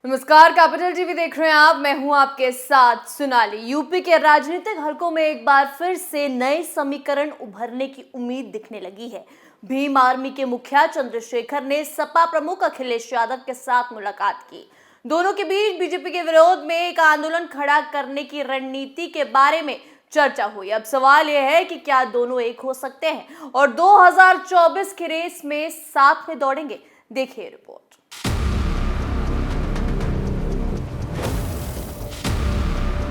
नमस्कार, capital TV देख रहे हैं आप। मैं हूं आपके साथ सोनाली। यूपी के राजनीतिक हलकों में एक बार फिर से नए समीकरण उभरने की उम्मीद दिखने लगी है। भीम आर्मी के मुखिया चंद्रशेखर ने सपा प्रमुख अखिलेश यादव के साथ मुलाकात की। दोनों के बीच बीजेपी के विरोध में एक आंदोलन खड़ा करने की रणनीति के बारे में चर्चा हुई। अब सवाल यह है कि क्या दोनों एक हो सकते हैं और 2024 के रेस में साथ में दौड़ेंगे। देखिए रिपोर्ट।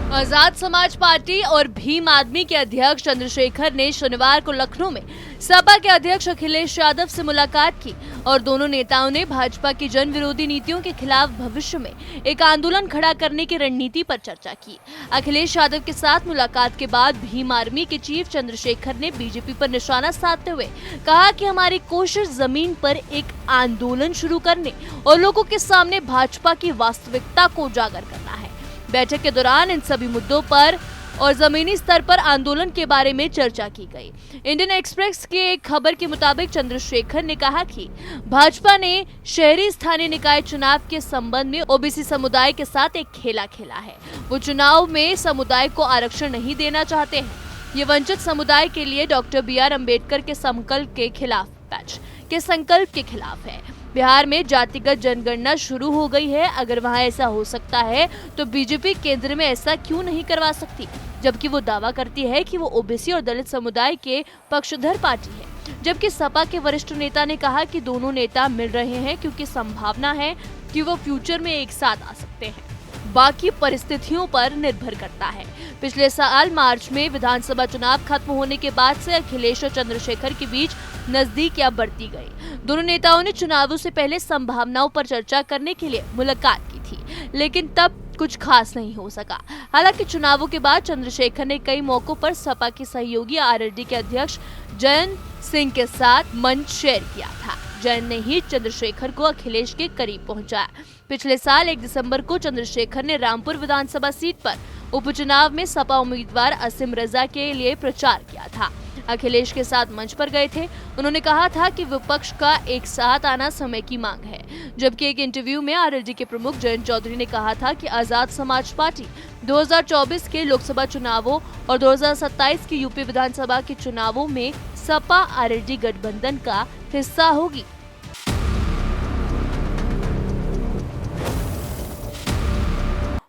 आजाद समाज पार्टी और भीम आदमी के अध्यक्ष चंद्रशेखर ने शनिवार को लखनऊ में सपा के अध्यक्ष अखिलेश यादव से मुलाकात की और दोनों नेताओं ने भाजपा की जन विरोधी नीतियों के खिलाफ भविष्य में एक आंदोलन खड़ा करने की रणनीति पर चर्चा की। अखिलेश यादव के साथ मुलाकात के बाद भीम आर्मी के चीफ चंद्रशेखर ने बीजेपी पर निशाना साधते हुए कहा कि हमारी कोशिश जमीन पर एक आंदोलन शुरू करने और लोगों के सामने भाजपा की वास्तविकता को उजागर करना है। बैठक के दौरान इन सभी मुद्दों पर और जमीनी स्तर पर आंदोलन के बारे में चर्चा की गई। इंडियन एक्सप्रेस के एक खबर के मुताबिक चंद्रशेखर ने कहा कि भाजपा ने शहरी स्थानीय निकाय चुनाव के संबंध में ओबीसी समुदाय के साथ एक खेला खेला है। वो चुनाव में समुदाय को आरक्षण नहीं देना चाहते हैं। ये वंचित समुदाय के लिए डॉक्टर BR अम्बेडकर के संकल्प के खिलाफ है। बिहार में जातिगत जनगणना शुरू हो गई है। अगर वहां ऐसा हो सकता है तो बीजेपी केंद्र में ऐसा क्यों नहीं करवा सकती, जबकि वो दावा करती है कि वो ओबीसी और दलित समुदाय के पक्षधर पार्टी है। जबकि सपा के वरिष्ठ नेता ने कहा कि दोनों नेता मिल रहे हैं क्योंकि संभावना है कि वो फ्यूचर में एक साथ आ सकते हैं। बाकी परिस्थितियों पर निर्भर करता है। पिछले साल मार्च में विधानसभा चुनाव खत्म होने के बाद से अखिलेश और चंद्रशेखर के बीच नजदीकियां बढ़ती गई। दोनों नेताओं ने चुनावों से पहले संभावनाओं पर चर्चा करने के लिए मुलाकात की थी, लेकिन तब कुछ खास नहीं हो सका। हालांकि चुनावों के बाद चंद्रशेखर ने कई मौकों पर सपा के सहयोगी RLD के अध्यक्ष जयंत सिंह के साथ मंच शेयर किया था। जयंत ने ही चंद्रशेखर को अखिलेश के करीब पहुंचाया। पिछले साल 1 दिसंबर को चंद्रशेखर ने रामपुर विधानसभा सीट पर उपचुनाव में सपा उम्मीदवार असीम रजा के लिए प्रचार किया था। अखिलेश के साथ मंच पर गए थे। उन्होंने कहा था कि विपक्ष का एक साथ आना समय की मांग है। जबकि एक इंटरव्यू में RLD के प्रमुख जयंत चौधरी ने कहा था कि आजाद समाज पार्टी 2024 के लोकसभा चुनावों और 2027 के यूपी विधानसभा के चुनावों में सपा RLD गठबंधन का हिस्सा होगी।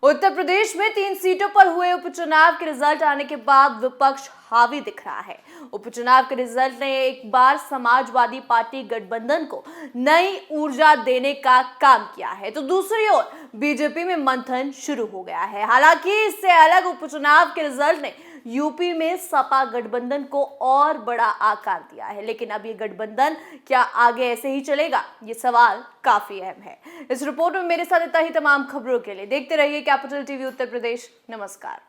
उत्तर प्रदेश में 3 सीटों पर हुए उपचुनाव के रिजल्ट आने के बाद विपक्ष हावी दिख रहा है। उपचुनाव के रिजल्ट ने एक बार समाजवादी पार्टी गठबंधन को नई ऊर्जा देने का काम किया है, तो दूसरी ओर बीजेपी में मंथन शुरू हो गया है। हालांकि इससे अलग उपचुनाव के रिजल्ट ने यूपी में सपा गठबंधन को और बड़ा आकार दिया है। लेकिन अब ये गठबंधन क्या आगे ऐसे ही चलेगा, ये सवाल काफी अहम है। इस रिपोर्ट में मेरे साथ इतना ही। तमाम खबरों के लिए देखते रहिए कैपिटल टीवी उत्तर प्रदेश। नमस्कार।